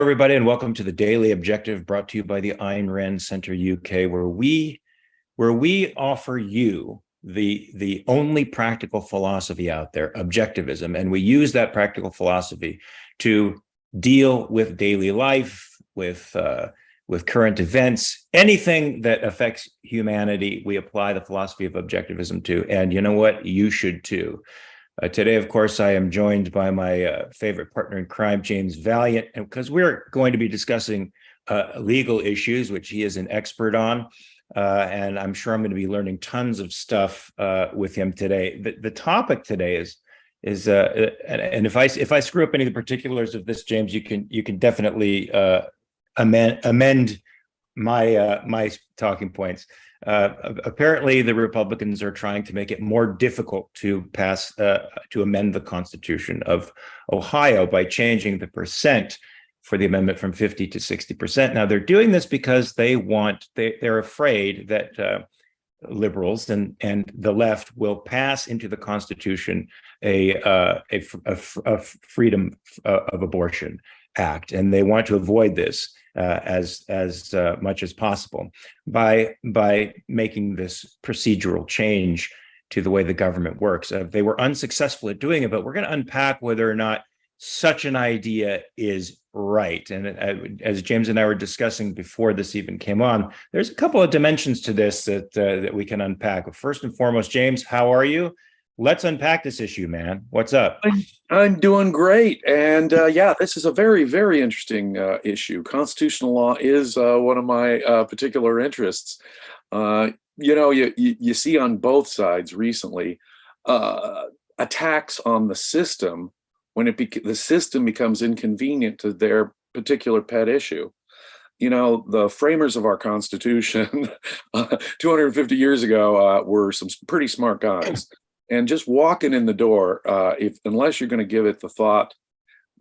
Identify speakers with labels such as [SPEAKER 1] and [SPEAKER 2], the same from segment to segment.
[SPEAKER 1] Everybody, and welcome to the Daily Objective, brought to you by the Ayn Rand Center UK, where we offer you the only practical philosophy out there, objectivism, and we use that practical philosophy to deal with daily life, with current events, anything that affects humanity. We apply the philosophy of objectivism to, and you know what? You should too. Today, of course, I am joined by my favorite partner in crime, James Valliant, and because we're going to be discussing legal issues, which he is an expert on, and I'm sure I'm going to be learning tons of stuff with him today. The topic today is and if I screw up any of the particulars of this, James, you can definitely amend my talking points. Apparently, the Republicans are trying to make it more difficult to amend the Constitution of Ohio by changing the percent for the amendment from 50 to 60%. Now, they're doing this because they're afraid that liberals and the left will pass into the Constitution a freedom of abortion act, and they want to avoid this as much as possible by making this procedural change to the way the government works. They were unsuccessful at doing it, but we're going to unpack whether or not such an idea is right. And as James and I were discussing before this even came on, there's a couple of dimensions to this that we can unpack. First and foremost, James, how are you? Let's unpack this issue, man. What's up?
[SPEAKER 2] I'm doing great. And this is a very, very interesting issue. Constitutional law is one of my particular interests. You see on both sides recently attacks on the system when the system becomes inconvenient to their particular pet issue. You know, the framers of our Constitution 250 years ago were some pretty smart guys. And just walking in the door, unless you're going to give it the thought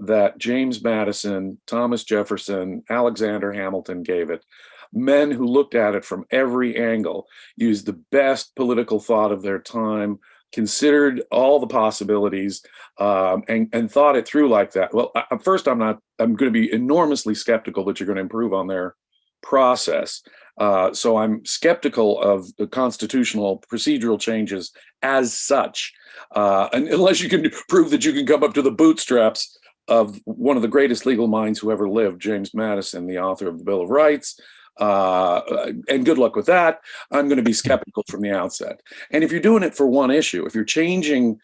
[SPEAKER 2] that James Madison, Thomas Jefferson, Alexander Hamilton gave it, men who looked at it from every angle, used the best political thought of their time, considered all the possibilities, and thought it through like that. Well, first, I'm going to be enormously skeptical that you're going to improve on their process. So I'm skeptical of the constitutional procedural changes as such, unless you can prove that you can come up to the bootstraps of one of the greatest legal minds who ever lived, James Madison, the author of the Bill of Rights. And good luck with that. I'm going to be skeptical from the outset. And if you're doing it for one issue, if you're changing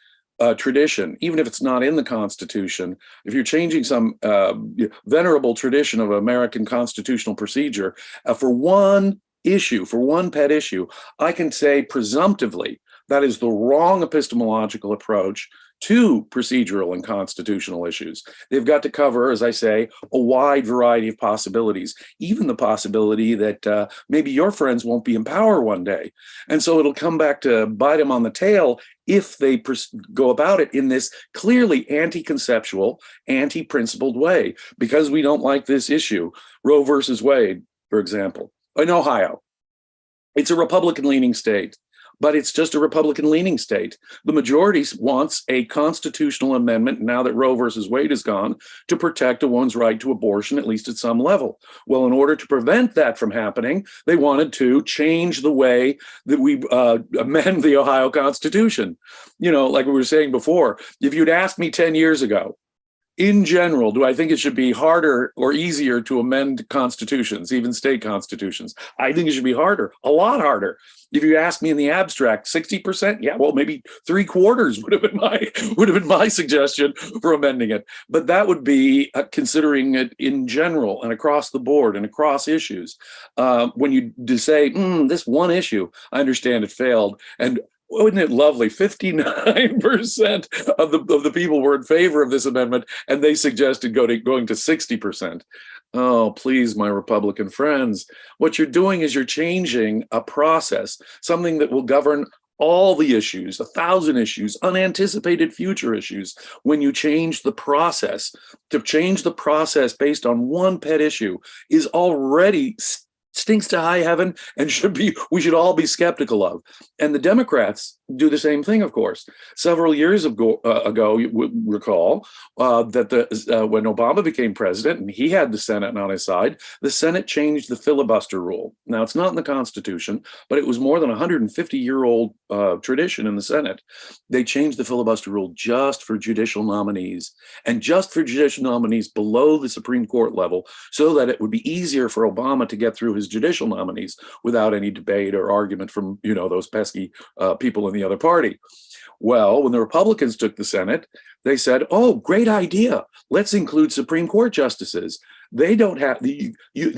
[SPEAKER 2] tradition, even if it's not in the Constitution, if you're changing some venerable tradition of American constitutional procedure for one issue, for one pet issue, I can say presumptively that is the wrong epistemological approach to procedural and constitutional issues. They've got to cover, as I say, a wide variety of possibilities, even the possibility that maybe your friends won't be in power one day. And so it'll come back to bite them on the tail if they go about it in this clearly anti-conceptual, anti-principled way, because we don't like this issue. Roe versus Wade, for example, in Ohio, it's a Republican-leaning state. But it's just a Republican-leaning state. The majority wants a constitutional amendment, now that Roe versus Wade is gone, to protect a woman's right to abortion, at least at some level. Well, in order to prevent that from happening, they wanted to change the way that we amend the Ohio Constitution. You know, like we were saying before, if you'd asked me 10 years ago, in general, do I think it should be harder or easier to amend constitutions, even state constitutions? I think it should be harder, a lot harder. If you ask me in the abstract, 60%, yeah, well, maybe 3/4 would have been my suggestion for amending it. But that would be considering it in general and across the board and across issues. When you say this one issue, I understand it failed, and wasn't it lovely? 59% of the people were in favor of this amendment, and they suggested going to 60%. Oh, please, my Republican friends, what you're doing is you're changing a process, something that will govern all the issues, 1,000 issues, unanticipated future issues. When you change the process, to change the process based on one pet issue is already stinks to high heaven and we should all be skeptical of. And the Democrats do the same thing, of course. Several years ago, you would recall that when Obama became president and he had the Senate on his side, the Senate changed the filibuster rule. Now, it's not in the Constitution, but it was more than a 150-year-old tradition in the Senate. They changed the filibuster rule just for judicial nominees, and just for judicial nominees below the Supreme Court level, so that it would be easier for Obama to get through his judicial nominees without any debate or argument from, those pesky people in the other party. Well, when the Republicans took the Senate, they said, oh, great idea. Let's include Supreme Court justices. They don't have, the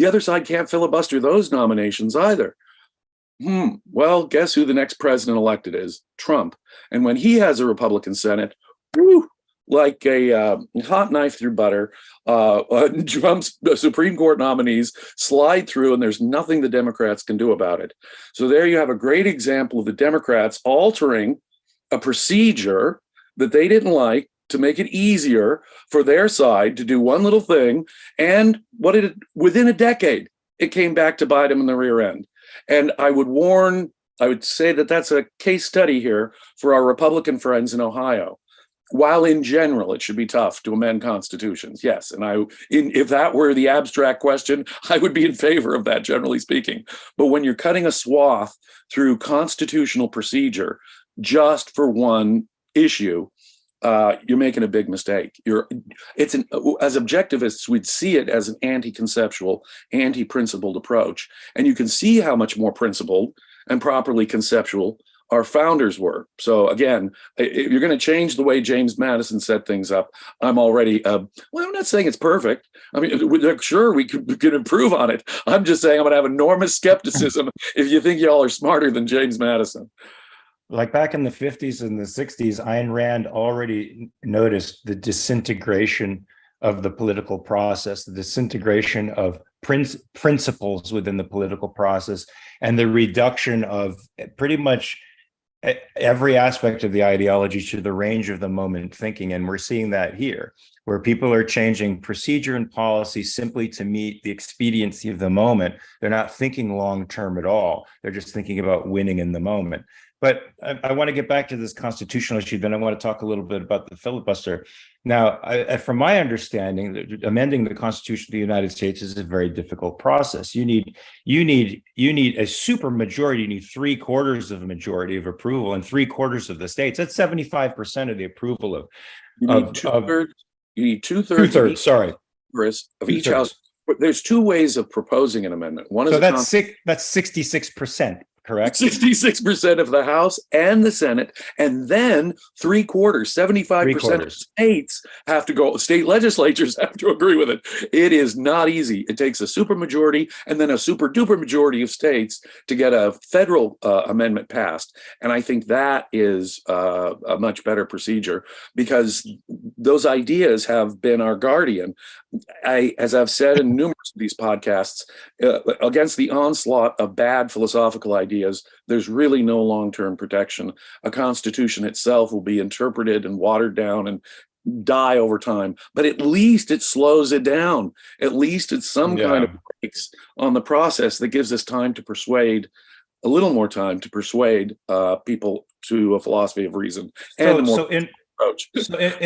[SPEAKER 2] other side can't filibuster those nominations either. Well, guess who the next president-elected is? Trump. And when he has a Republican Senate, whew, like a hot knife through butter, Trump's Supreme Court nominees slide through, and there's nothing the Democrats can do about it. So there you have a great example of the Democrats altering a procedure that they didn't like to make it easier for their side to do one little thing. And within a decade, it came back to bite them in the rear end. And I would say that that's a case study here for our Republican friends in Ohio. While in general, it should be tough to amend constitutions, yes. And if that were the abstract question, I would be in favor of that, generally speaking. But when you're cutting a swath through constitutional procedure just for one issue, you're making a big mistake. As objectivists, we'd see it as an anti-conceptual, anti-principled approach. And you can see how much more principled and properly conceptual our founders were. So again, if you're going to change the way James Madison set things up, I'm already, I'm not saying it's perfect. I mean, sure, we could improve on it. I'm just saying I'm going to have enormous skepticism if you think y'all are smarter than James Madison.
[SPEAKER 1] Like back in the 50s and the 60s, Ayn Rand already noticed the disintegration of the political process, the disintegration of principles within the political process, and the reduction of pretty much every aspect of the ideology to the range of the moment thinking. And we're seeing that here, where people are changing procedure and policy simply to meet the expediency of the moment. They're not thinking long-term at all. They're just thinking about winning in the moment. But I want to get back to this constitutional issue, then I want to talk a little bit about the filibuster. Now, from my understanding, amending the Constitution of the United States is a very difficult process. You need a super majority. You need 3/4 of a majority of approval in 3/4 of the states. That's 75% of the approval of.
[SPEAKER 2] You need two-thirds.
[SPEAKER 1] Two-thirds. Sorry,
[SPEAKER 2] of each house. There's two ways of proposing an amendment. One is
[SPEAKER 1] so that's 66%. Correct.
[SPEAKER 2] 66% of the House and the Senate, and then 3/4, 75% of states have to go. State legislatures have to agree with it. It is not easy. It takes a supermajority and then a super duper majority of states to get a federal amendment passed. And I think that is a much better procedure, because those ideas have been our guardian. As I've said in numerous of these podcasts, against the onslaught of bad philosophical ideas, there's really no long-term protection. A constitution itself will be interpreted and watered down and die over time, but at least it slows it down. At least it's some kind of brakes on the process that gives us time to persuade, a little more time to persuade people to a philosophy of reason and a more approach.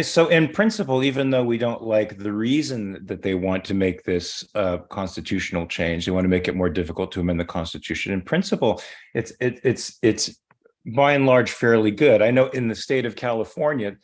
[SPEAKER 1] So in principle, even though we don't like the reason that they want to make this constitutional change, they want to make it more difficult to amend the Constitution. In principle, it's by and large fairly good. I know in the state of California,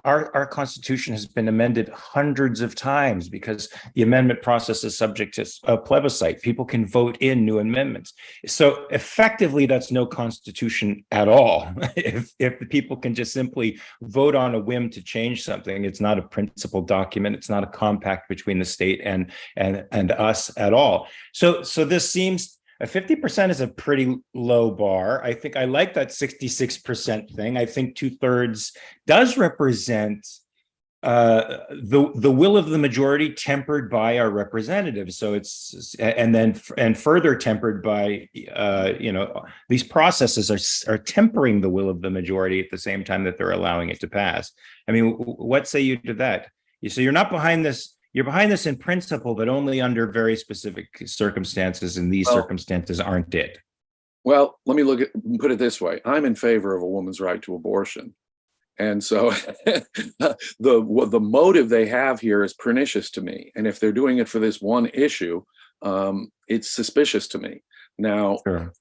[SPEAKER 1] our Constitution has been amended hundreds of times because the amendment process is subject to a plebiscite. People can vote in new amendments. So effectively, that's no Constitution at all. If the people can just simply vote on a whim to change something, it's not a principled document. It's not a compact between the state and us at all. So this seems. 50% is a pretty low bar. I think I like that 66% thing. I think 2/3 does represent the will of the majority tempered by our representatives. So it's and further tempered by these processes are tempering the will of the majority at the same time that they're allowing it to pass. I mean, what say you to that? So you're not behind this. You're behind this in principle, but only under very specific circumstances, and these circumstances aren't it.
[SPEAKER 2] Well, let me put it this way. I'm in favor of a woman's right to abortion. And so the motive they have here is pernicious to me. And if they're doing it for this one issue, it's suspicious to me. Now,
[SPEAKER 1] Sure.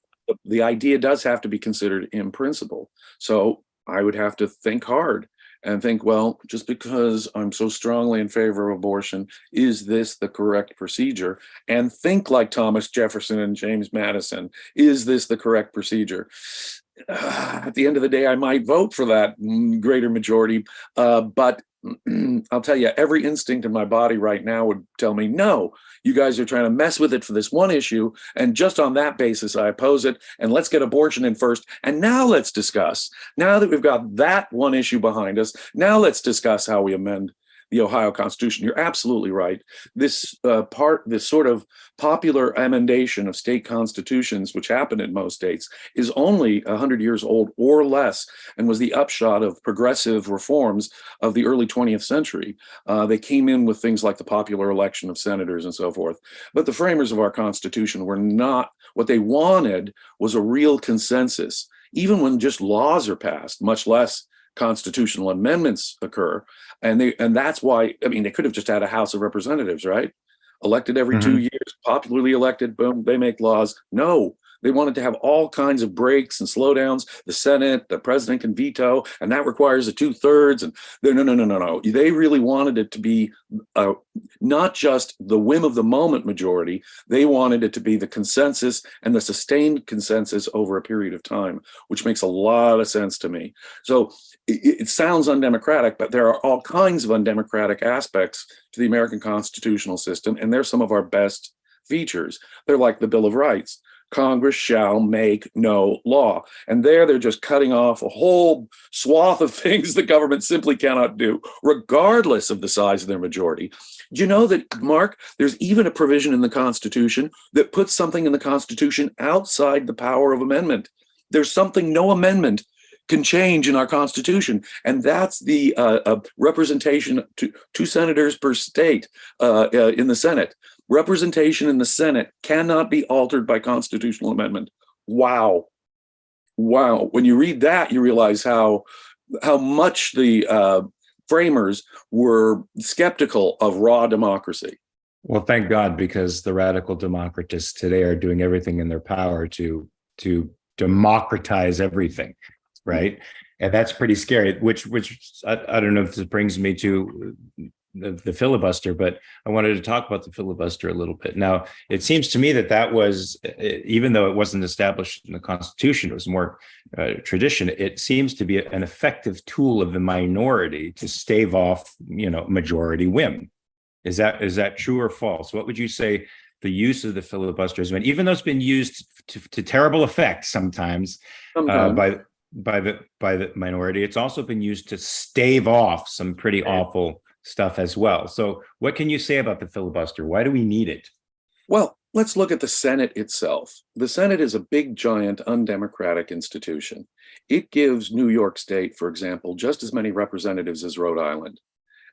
[SPEAKER 2] the idea does have to be considered in principle. So I would have to think hard and think, well, just because I'm so strongly in favor of abortion, is this the correct procedure? And think like Thomas Jefferson and James Madison, is this the correct procedure? At the end of the day, I might vote for that greater majority, but I'll tell you, every instinct in my body right now would tell me, no, you guys are trying to mess with it for this one issue. And just on that basis, I oppose it. And let's get abortion in first. And now let's discuss, now that we've got that one issue behind us, now let's discuss how we amend the Ohio Constitution. You're absolutely right. This sort of popular amendation of state constitutions, which happened in most states, is only 100 years old or less, and was the upshot of progressive reforms of the early 20th century. They came in with things like the popular election of senators and so forth. But the framers of our Constitution were not, what they wanted was a real consensus, even when just laws are passed, much less constitutional amendments occur. And that's why, I mean, they could have just had a House of Representatives, right? Elected every 2 years, popularly elected, boom, they make laws. No, they wanted to have all kinds of breaks and slowdowns. The Senate, the president can veto, and that requires a 2/3. And no. They really wanted it to be not just the whim of the moment majority. They wanted it to be the consensus and the sustained consensus over a period of time, which makes a lot of sense to me. So it sounds undemocratic, but there are all kinds of undemocratic aspects to the American constitutional system, and they're some of our best features. They're like the Bill of Rights. Congress shall make no law. And they're just cutting off a whole swath of things the government simply cannot do, regardless of the size of their majority. Do you know that, Mark, there's even a provision in the Constitution that puts something in the Constitution outside the power of amendment? There's something no amendment can change in our Constitution, and that's the representation to 2 senators per state in the Senate. Representation in the Senate cannot be altered by constitutional amendment. Wow. When you read that, you realize how much the framers were skeptical of raw democracy.
[SPEAKER 1] Well, thank God, because the radical democratists today are doing everything in their power to democratize everything, right? And that's pretty scary, which I don't know if this brings me to the filibuster, but I wanted to talk about the filibuster a little bit. Now, it seems to me that was, even though it wasn't established in the Constitution, it was more tradition. It seems to be an effective tool of the minority to stave off, majority whim. Is that true or false? What would you say the use of the filibuster has been, even though it's been used to terrible effect sometimes. by the minority? It's also been used to stave off some pretty awful stuff as well. So what can you say about the filibuster? Why do we need it?
[SPEAKER 2] Well, let's look at the Senate itself. The Senate is a big, giant, undemocratic institution. It gives New York State, for example, just as many representatives as Rhode Island.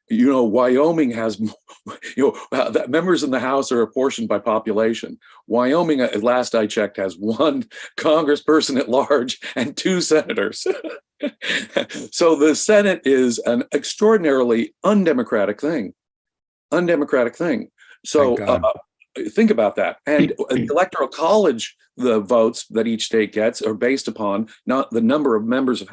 [SPEAKER 2] Wyoming has, members in the House are apportioned by population. Wyoming, at last I checked, has 1 congressperson at large and 2 senators. So the Senate is an extraordinarily undemocratic thing. So think about that. And the Electoral College, the votes that each state gets are based upon not the number of members of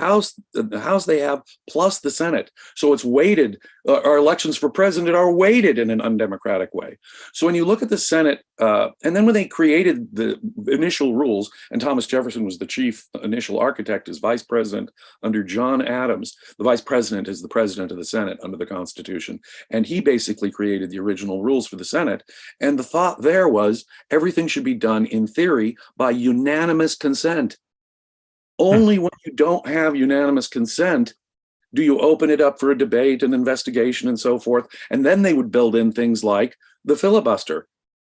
[SPEAKER 2] the House they have, plus the Senate. So it's weighted. Our elections for president are weighted in an undemocratic way. So when you look at the Senate, and then when they created the initial rules, and Thomas Jefferson was the chief initial architect as vice president under John Adams. The vice president is the president of the Senate under the Constitution. And he basically created the original rules for the Senate. And the thought there was everything should be done in theory by unanimous consent. Only when you don't have unanimous consent do you open it up for a debate and investigation and so forth. And then they would build in things like the filibuster.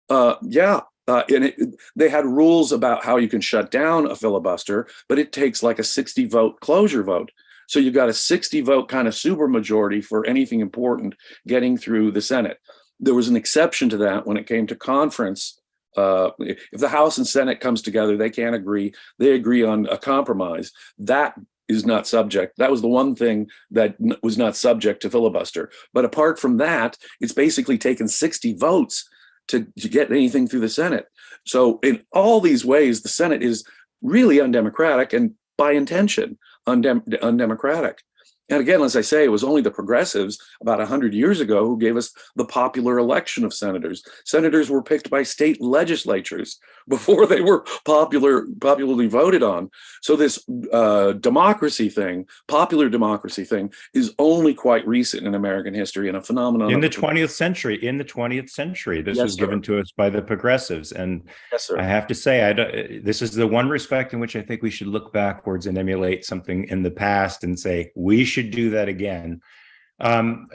[SPEAKER 2] They had rules about how you can shut down a filibuster, but it takes like a 60-vote closure vote. So you've got a 60-vote kind of supermajority for anything important getting through the Senate. There was an exception to that when it came to conference If the House and Senate comes together, they can't agree. They agree on a compromise. That is not subject. That was the one thing that was not subject to filibuster. But apart from that, it's basically taken 60 votes to get anything through the Senate. So in all these ways, the Senate is really undemocratic and by intention undemocratic. And again, as I say, it was only the progressives about 100 years ago who gave us the popular election of senators. Senators were picked by state legislatures before they were popularly voted on. So this democracy thing, popular democracy thing, is only quite recent in American history and a phenomenon
[SPEAKER 1] in the 20th century. In the 20th century, this was given to us by the progressives. And I have to say, this is the one respect in which I think we should look backwards and emulate something in the past and say, we should do that again.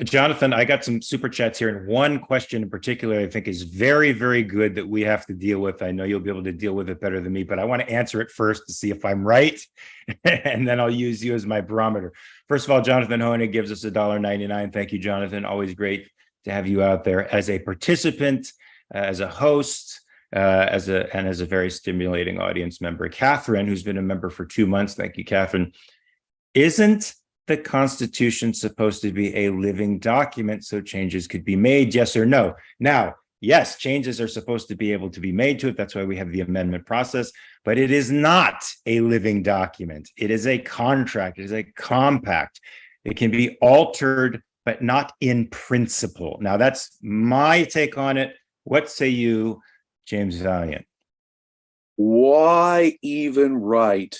[SPEAKER 1] Jonathan, I got some super chats here, and one question in particular I think is very, very good that we have to deal with. I know you'll be able to deal with it better than me, but I want to answer it first to see if I'm right, and then I'll use you as my barometer. First of all, Jonathan Hoenig gives us $1.99. Thank you, Jonathan. Always great to have you out there as a participant, as a host, as a very stimulating audience member. Catherine, who's been a member for 2 months, thank you, Catherine. Isn't the Constitution supposed to be a living document so changes could be made? Yes or no? Now, yes, changes are supposed to be able to be made to it. That's why we have the amendment process, but it is not a living document. It is a contract. It is a compact. It can be altered, but not in principle. Now, that's my take on it. What say you, James Valliant?
[SPEAKER 2] Why even write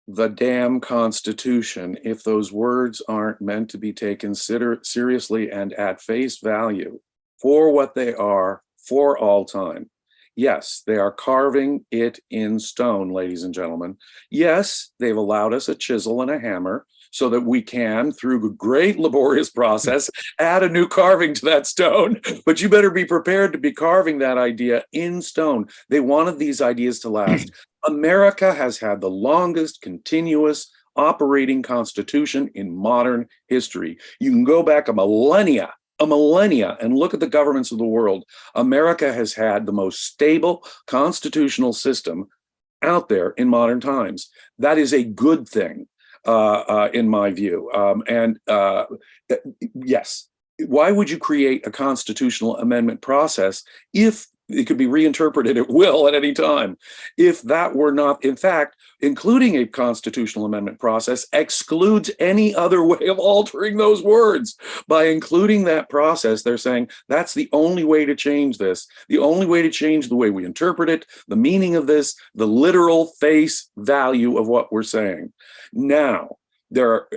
[SPEAKER 2] the damn Constitution if those words aren't meant to be taken seriously and at face value for what they are for all time? Yes, they are carving it in stone, ladies and gentlemen. Yes, they've allowed us a chisel and a hammer so that we can, through a great laborious process, add a new carving to that stone. But you better be prepared to be carving that idea in stone. They wanted these ideas to last. America has had the longest continuous operating constitution in modern history. You can go back a millennia and look at the governments of the world. America has had the most stable constitutional system out there in modern times. That is a good thing, in my view. Yes, why would you create a constitutional amendment process if it could be reinterpreted at will at any time? If that were not, in fact, including a constitutional amendment process excludes any other way of altering those words. By including that process, they're saying that's the only way to change this, the only way to change the way we interpret it, the meaning of this, the literal face value of what we're saying. Now, there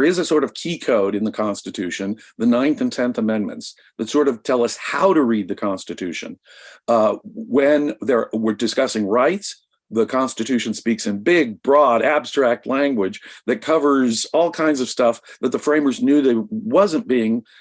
[SPEAKER 2] is a sort of key code in the Constitution, the 9th and 10th Amendments, that sort of tell us how to read the Constitution. When we're discussing rights, the Constitution speaks in big, broad, abstract language that covers all kinds of stuff that the framers knew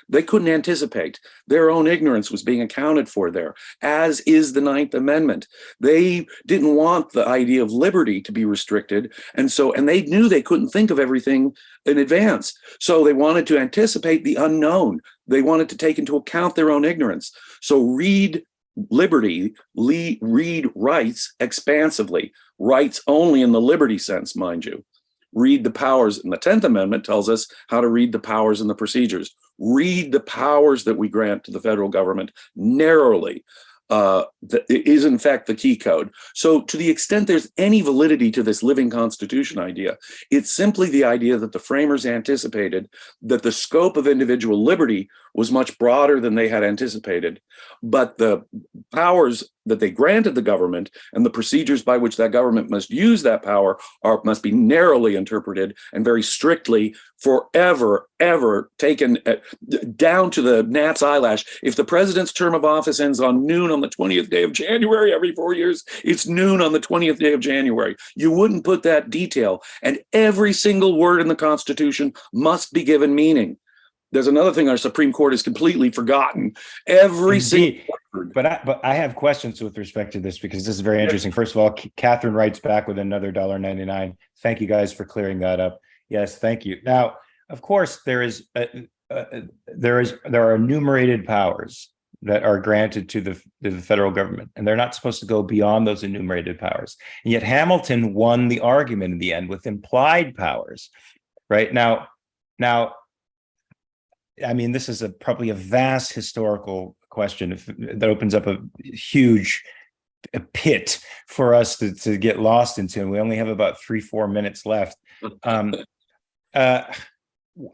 [SPEAKER 2] they couldn't anticipate. Their own ignorance was being accounted for there, as is the 9th Amendment. They didn't want the idea of liberty to be restricted, and they knew they couldn't think of everything in advance. So they wanted to anticipate the unknown. They wanted to take into account their own ignorance. So read liberty, read rights expansively, rights only in the liberty sense, mind you. Read the powers, and the 10th Amendment tells us how to read the powers and the procedures. Read the powers that we grant to the federal government narrowly. That is in fact the key code. So to the extent there's any validity to this living constitution idea, it's simply the idea that the framers anticipated that the scope of individual liberty was much broader than they had anticipated, but the powers that they granted the government and the procedures by which that government must use that power must be narrowly interpreted and very strictly forever, ever taken down to the gnat's eyelash. If the president's term of office ends on noon on the 20th day of January every 4 years, it's noon on the 20th day of January. You wouldn't put that detail, and every single word in the Constitution must be given meaning. There's another thing our Supreme Court has completely forgotten. Every single word.
[SPEAKER 1] But I have questions with respect to this because this is very interesting. First of all, Catherine writes back with another $1.99. Thank you guys for clearing that up. Yes, thank you. Now, of course, there are enumerated powers that are granted to the federal government, and they're not supposed to go beyond those enumerated powers. And yet Hamilton won the argument in the end with implied powers. Right now, I mean, this is probably a vast historical question that opens up a huge pit for us to get lost into, and we only have about 3-4 minutes left.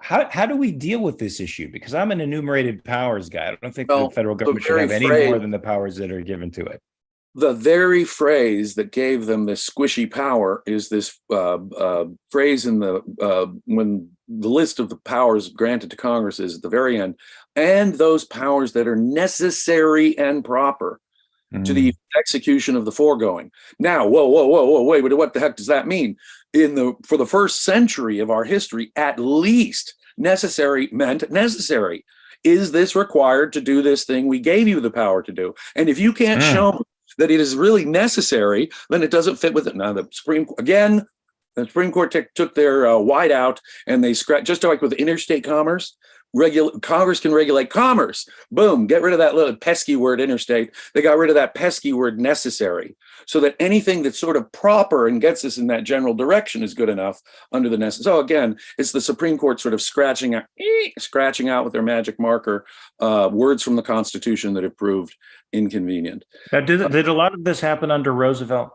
[SPEAKER 1] How do we deal with this issue? Because I'm an enumerated powers guy. I don't think the federal government should have any more than the powers that are given to it.
[SPEAKER 2] The very phrase that gave them this squishy power is this phrase in when the list of the powers granted to Congress is at the very end, and those powers that are necessary and proper to the execution of the foregoing. Now, wait, what the heck does that mean? For the first century of our history, at least necessary meant necessary. Is this required to do this thing we gave you the power to do? And if you can't show me that it is really necessary, then it doesn't fit with it. Now, the Supreme Court took their white out, and they scratched, just like with interstate commerce. Congress can regulate commerce. Boom, get rid of that little pesky word interstate. They got rid of that pesky word necessary, so that anything that's sort of proper and gets us in that general direction is good enough under the necessary. So again, it's the Supreme Court sort of scratching out with their magic marker words from the Constitution that have proved inconvenient.
[SPEAKER 1] Now, did a lot of this happen under Roosevelt?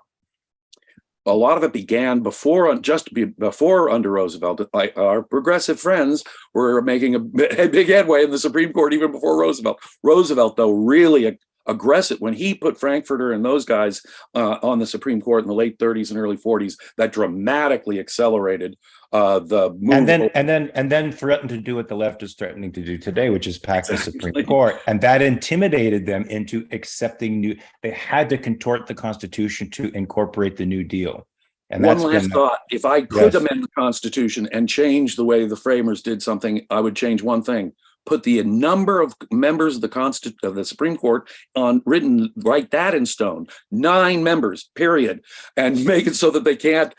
[SPEAKER 2] A lot of it began before under Roosevelt. Like our progressive friends were making a big headway in the Supreme Court even before Roosevelt. Roosevelt, though, really aggressive when he put Frankfurter and those guys on the Supreme Court in the late 30s and early 40s. That dramatically accelerated the move. And
[SPEAKER 1] then threatened to do what the left is threatening to do today, which is pack the Supreme Court, and that intimidated them into accepting They had to contort the Constitution to incorporate the New Deal. And
[SPEAKER 2] one last thought: if I could amend the Constitution and change the way the framers did something, I would change one thing. Put the number of members of the Supreme Court write that in stone, 9 members, period, and make it so that they can't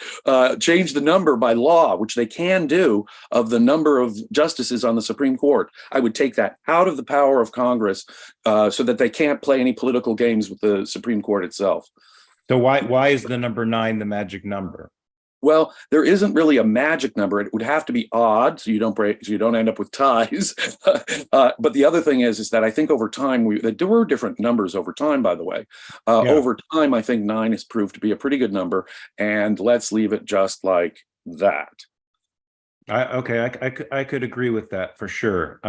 [SPEAKER 2] change the number by law, which they can do, of the number of justices on the Supreme Court. I would take that out of the power of Congress so that they can't play any political games with the Supreme Court itself.
[SPEAKER 1] So why is the number 9 the magic number?
[SPEAKER 2] Well, there isn't really a magic number. It would have to be odd, so you don't end up with ties. But the other thing is that I think over time there were different numbers over time. By the way, over time, I think 9 has proved to be a pretty good number, and let's leave it just like that.
[SPEAKER 1] I could agree with that for sure.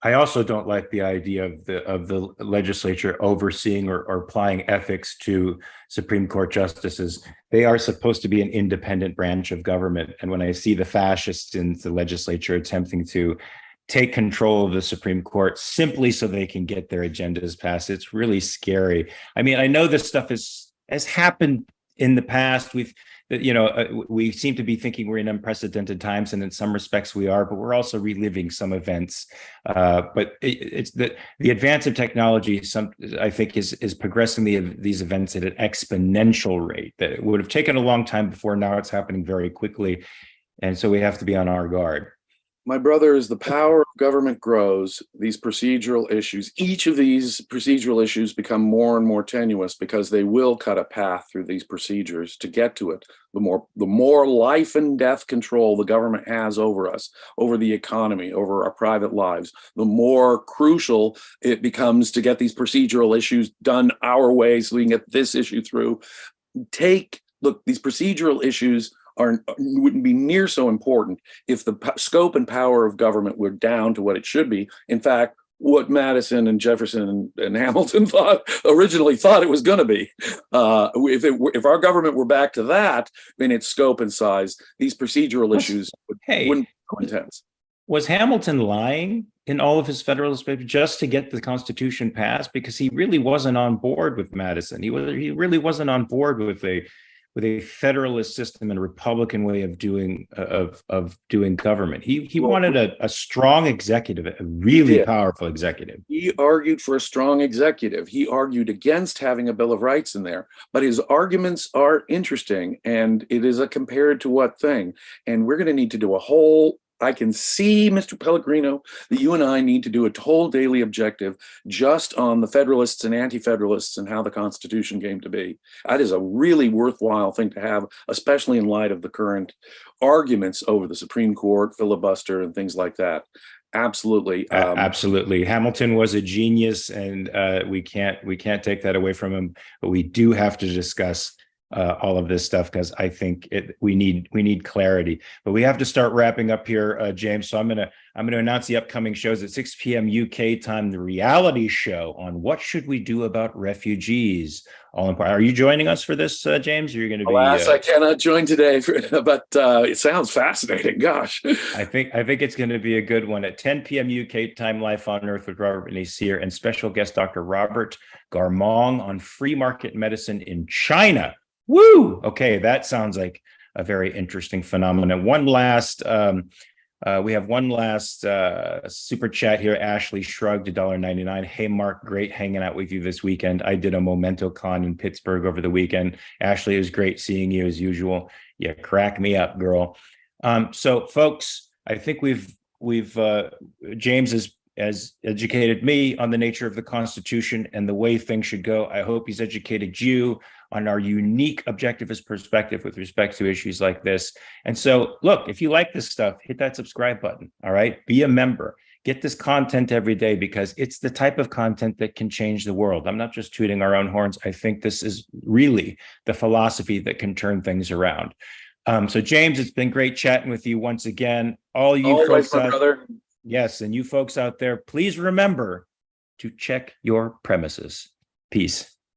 [SPEAKER 1] I also don't like the idea of the legislature overseeing or applying ethics to Supreme Court justices. They are supposed to be an independent branch of government. And when I see the fascists in the legislature attempting to take control of the Supreme Court simply so they can get their agendas passed, it's really scary. I mean, I know this stuff has happened in the past. We seem to be thinking we're in unprecedented times, and in some respects we are, but we're also reliving some events. But it's the advance of technology, I think, is progressing these events at an exponential rate that it would have taken a long time before. Now it's happening very quickly, and so we have to be on our guard.
[SPEAKER 2] My brother, as the power of government grows, these procedural issues, each of these procedural issues become more and more tenuous because they will cut a path through these procedures to get to it. The more life and death control the government has over us, over the economy, over our private lives, the more crucial it becomes to get these procedural issues done our way so we can get this issue through. Look, these procedural issues wouldn't be near so important if the scope and power of government were down to what it should be. In fact, what Madison and Jefferson and Hamilton originally thought it was going to be. If our government were back to that in its scope and size, these procedural issues wouldn't be so intense.
[SPEAKER 1] Was Hamilton lying in all of his Federalist Papers just to get the Constitution passed? Because he really wasn't on board with Madison. He really wasn't on board with a federalist system and a Republican way of doing government. He wanted a strong executive, a really powerful executive.
[SPEAKER 2] He argued for a strong executive. He argued against having a Bill of Rights in there. But his arguments are interesting, and it is a compared to what thing. And we're going to need to do a whole I can see, Mr. Pellegrino, that you and I need to do a whole daily objective just on the Federalists and Anti-Federalists and how the Constitution came to be. That is a really worthwhile thing to have, especially in light of the current arguments over the Supreme Court, filibuster, and things like that. Absolutely.
[SPEAKER 1] Absolutely. Hamilton was a genius, and we can't take that away from him. But we do have to discuss all of this stuff, because I think we need clarity. But we have to start wrapping up here, James. So I'm gonna announce the upcoming shows at 6 p.m. UK time. The reality show on what should we do about refugees. All important. Are you joining us for this, James? Or you're going to be?
[SPEAKER 2] Alas, I cannot join today, but it sounds fascinating. Gosh,
[SPEAKER 1] I think it's going to be a good one at 10 p.m. UK time. Life on Earth with Robert Nasir and special guest Dr. Robert Garmong on free market medicine in China. Woo! Okay, that sounds like a very interesting phenomenon. We have one last super chat here. Ashley shrugged, $1.99. Hey, Mark, great hanging out with you this weekend. I did a Memento Con in Pittsburgh over the weekend. Ashley, it was great seeing you as usual. You crack me up, girl. So, folks, I think James has educated me on the nature of the Constitution and the way things should go. I hope he's educated you on our unique objectivist perspective with respect to issues like this. And so, look, if you like this stuff, hit that subscribe button, all right? Be a member. Get this content every day, because it's the type of content that can change the world. I'm not just tooting our own horns. I think this is really the philosophy that can turn things around. So, James, it's been great chatting with you once again. All you
[SPEAKER 2] always,
[SPEAKER 1] folks
[SPEAKER 2] my brother.
[SPEAKER 1] Yes, and you folks out there, please remember to check your premises. Peace.